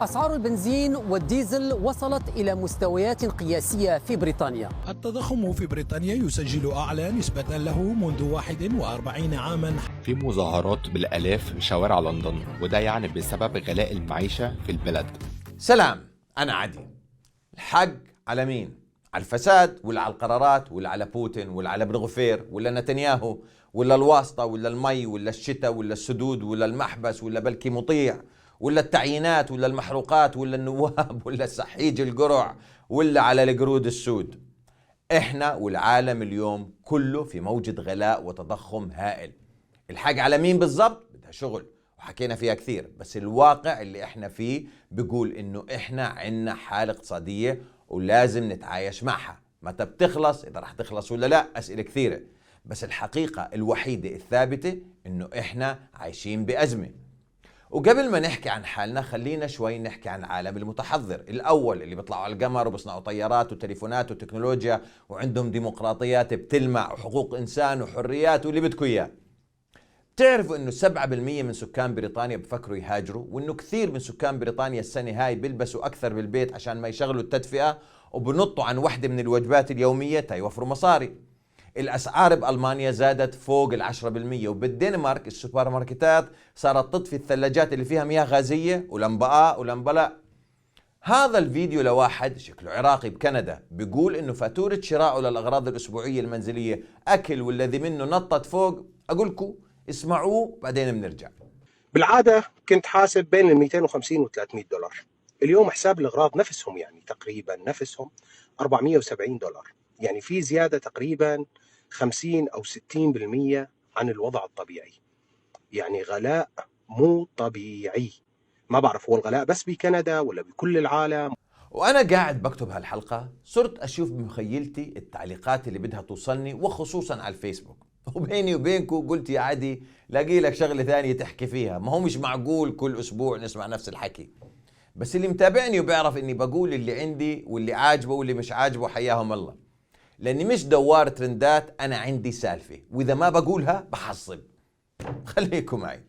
أسعار البنزين والديزل وصلت إلى مستويات قياسية في بريطانيا. التضخم في بريطانيا يسجل أعلى نسبة له منذ 41 عاما. في مظاهرات بالآلاف في شوارع لندن، وده يعني بسبب غلاء المعيشة في البلد. سلام، أنا عدي. الحق على مين؟ على الفساد ولا على القرارات ولا على بوتين ولا على بن ولا نتنياهو ولا الواسطة ولا المي ولا الشتاء ولا السدود ولا المحبس ولا بلكي مطيع ولا التعيينات ولا المحروقات ولا النواب ولا السحيج القرع ولا على القرود السود؟ احنا والعالم اليوم كله في موجة غلاء وتضخم هائل. الحق على مين بالضبط؟ بدها شغل وحكينا فيها كثير، بس الواقع اللي احنا فيه بيقول انه احنا عنا حالة اقتصادية ولازم نتعايش معها. متى بتخلص؟ اذا رح تخلص ولا لا؟ اسئلة كثيرة، بس الحقيقة الوحيدة الثابتة انه احنا عايشين بأزمة. وقبل ما نحكي عن حالنا خلينا شوي نحكي عن العالم المتحضر الأول، اللي بيطلعوا على القمر وبيصنعوا طيارات وتليفونات وتكنولوجيا وعندهم ديمقراطيات بتلمع وحقوق إنسان وحريات واللي بدكم إياه. بتعرفوا إنه 7% من سكان بريطانيا بفكروا يهاجروا، وإنه كثير من سكان بريطانيا السنة هاي بيلبسوا أكثر بالبيت عشان ما يشغلوا التدفئة، وبنطوا عن وحدة من الوجبات اليومية تيوفروا مصاري. الأسعار بألمانيا زادت فوق 10%، وبالدنمارك السوبر ماركتات صارت تطفي الثلاجات اللي فيها مياه غازية ولمبقاء ولمبلا. هذا الفيديو لواحد شكله عراقي بكندا بيقول إنه فاتورة شرائه للأغراض الأسبوعية المنزلية أكل والذي منه نطت فوق. أقولكم اسمعوه بعدين بنرجع. بالعادة كنت حاسب بين ال 250 و 300 دولار، اليوم حساب الأغراض نفسهم يعني تقريبا نفسهم 470 دولار، يعني في زيادة تقريبا 50 أو 60% عن الوضع الطبيعي. يعني غلاء مو طبيعي. ما بعرف هو الغلاء بس بكندا ولا بكل العالم. وأنا قاعد بكتب هالحلقة صرت أشوف بمخيلتي التعليقات اللي بدها توصلني، وخصوصا على الفيسبوك. وبيني وبينكم قلت يا عادي لاقي لك شغلة ثانية تحكي فيها، ما هو مش معقول كل أسبوع نسمع نفس الحكي. بس اللي متابعني وبيعرف إني بقول اللي عندي، واللي عاجبه واللي مش عاجبه حياهم الله، لأني مش دوار ترندات. أنا عندي سالفة، وإذا ما بقولها بحصب. خليكم معي.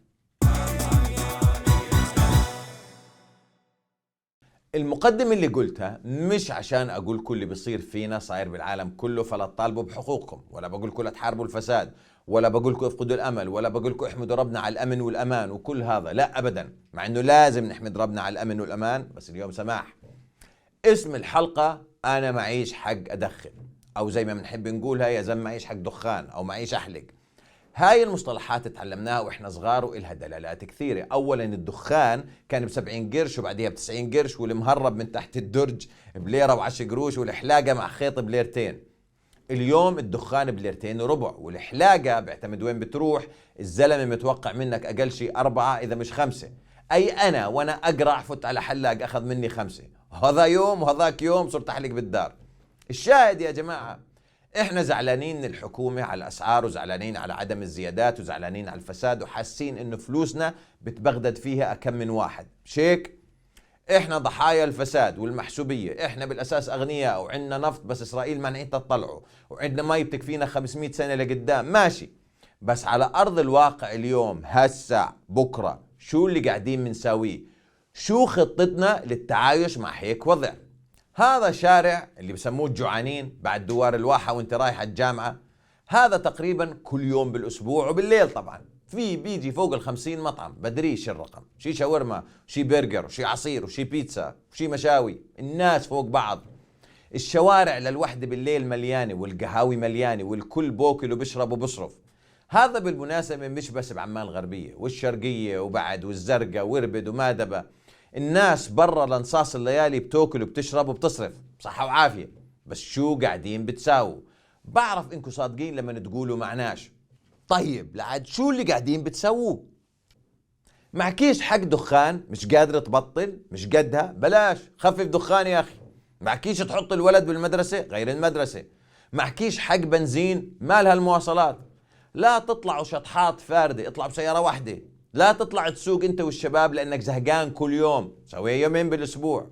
المقدمة اللي قلتها مش عشان أقول كل اللي بيصير فينا صاير بالعالم كله فلا تطالبوا بحقوقكم، ولا بقولكم لا تحاربوا الفساد، ولا بقولكم افقدوا الأمل، ولا بقولكم احمدوا ربنا على الأمن والأمان وكل هذا. لا أبدا، مع أنه لازم نحمد ربنا على الأمن والأمان، بس اليوم سماح. اسم الحلقة أنا معيش حق أدخن، أو زي ما بنحب نقولها يا زلمة معيش حق دخان، أو معيش أحلق. هاي المصطلحات تعلمناها وإحنا صغار وإلها دلالات كثيرة. أولا الدخان كان ب70 قرش وبعديها ب90 قرش، والمهرب من تحت الدرج بليرة و10 قروش، والحلاقة مع خيط بليرتين. اليوم الدخان بليرتين وربع، والحلاقة بيعتمد وين بتروح. الزلمة متوقع منك أقل شيء 4 إذا مش 5. أي أنا وأنا أقرع فت على حلاق أخذ مني 5، هذا يوم وهذاك يوم صرت أحلق بالدار. الشاهد يا جماعة، احنا زعلانين من الحكومة على الأسعار، وزعلانين على عدم الزيادات، وزعلانين على الفساد، وحاسين انه فلوسنا بتبغدد فيها أكم من واحد. مش هيك؟ احنا ضحايا الفساد والمحسوبية. احنا بالأساس أغنياء وعندنا نفط بس إسرائيل منعتها تطلعه، وعندنا مي بتكفينا 500 سنة لقدام. ماشي، بس على أرض الواقع اليوم هسا بكرة شو اللي قاعدين بنساويه؟ شو خطتنا للتعايش مع هيك وضع؟ هذا شارع اللي بسموه الجوعانين بعد دوار الواحة وانت رايح الجامعة، هذا تقريبا كل يوم بالأسبوع وبالليل طبعا في بيجي فوق 50 مطعم، بدريش الرقم، شي شاورما وشي برجر وشي عصير وشي بيتزا وشي مشاوي، الناس فوق بعض. الشوارع للوحدة بالليل مليانة، والقهاوي مليانة، والكل بوكل وبشرب وبصرف. هذا بالمناسبة مش بس بعمان الغربية والشرقية وبعد والزرقاء وربد ومادبة. الناس برا لنصاص الليالي بتوكل وبتشرب وبتصرف صحة وعافية. بس شو قاعدين بتساووا؟ بعرف انكم صادقين لما تقولوا معناش. طيب لعد شو اللي قاعدين بتسووه؟ معكيش حق دخان مش قادر تبطل؟ مش قدها؟ بلاش خفف دخان يا أخي. معكيش تحط الولد بالمدرسة؟ غير المدرسة. معكيش حق بنزين؟ مالها المواصلات؟ لا تطلعوا شطحات فاردة، اطلعوا بسيارة واحدة. لا تطلع تسوق انت والشباب لانك زهقان كل يوم، سويها يومين بالاسبوع.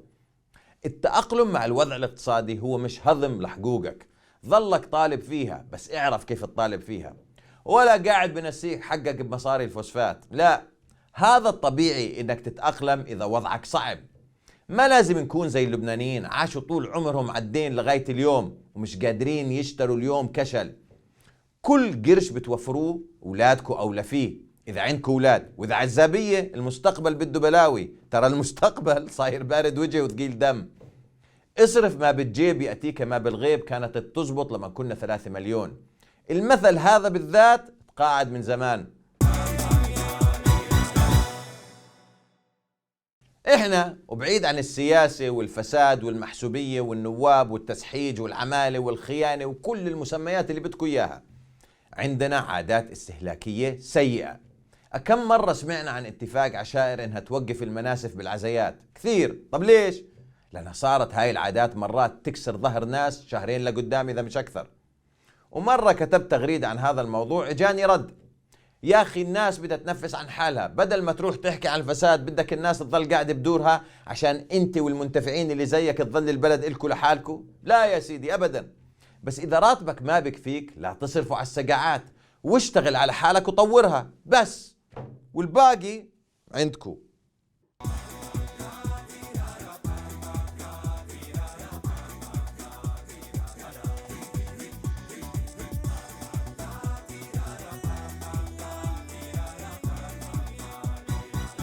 التأقلم مع الوضع الاقتصادي هو مش هضم لحقوقك، ظلك طالب فيها بس اعرف كيف تطالب فيها، ولا قاعد بنسيك حقك بمصاري الفوسفات. لا، هذا الطبيعي انك تتأقلم اذا وضعك صعب. ما لازم نكون زي اللبنانيين عاشوا طول عمرهم عالدين لغاية اليوم ومش قادرين يشتروا اليوم كشل. كل قرش بتوفروه أولادكم أولى فيه إذا عندكم أولاد، وإذا عزابية المستقبل بده بلاوي، ترى المستقبل صاير بارد وجه وثقيل دم. اصرف ما بالجيب يأتيك ما بالغيب كانت تزبط لما كنا 3 مليون. المثل هذا بالذات قاعد من زمان. احنا وبعيد عن السياسة والفساد والمحسوبية والنواب والتسحيج والعمالة والخيانة وكل المسميات اللي بدكم إياها، عندنا عادات استهلاكية سيئة. كم مرة سمعنا عن اتفاق عشائر انها توقف المناسف بالعزيات؟ كثير. طب ليش؟ لأنها صارت هاي العادات مرات تكسر ظهر ناس شهرين لقدام إذا مش أكثر. ومرة كتبت تغريدة عن هذا الموضوع اجاني رد: يا أخي الناس بدها تنفس عن حالها، بدل ما تروح تحكي عن الفساد بدك الناس تظل قاعدة بدورها عشان انت والمنتفعين اللي زيك تظل البلد إلكوا لحالكوا؟ لا يا سيدي أبدا. بس إذا راتبك ما بكفيك لا تصرفوا على السقعات واشتغل على حالك وطورها بس، والباقي عندكوا.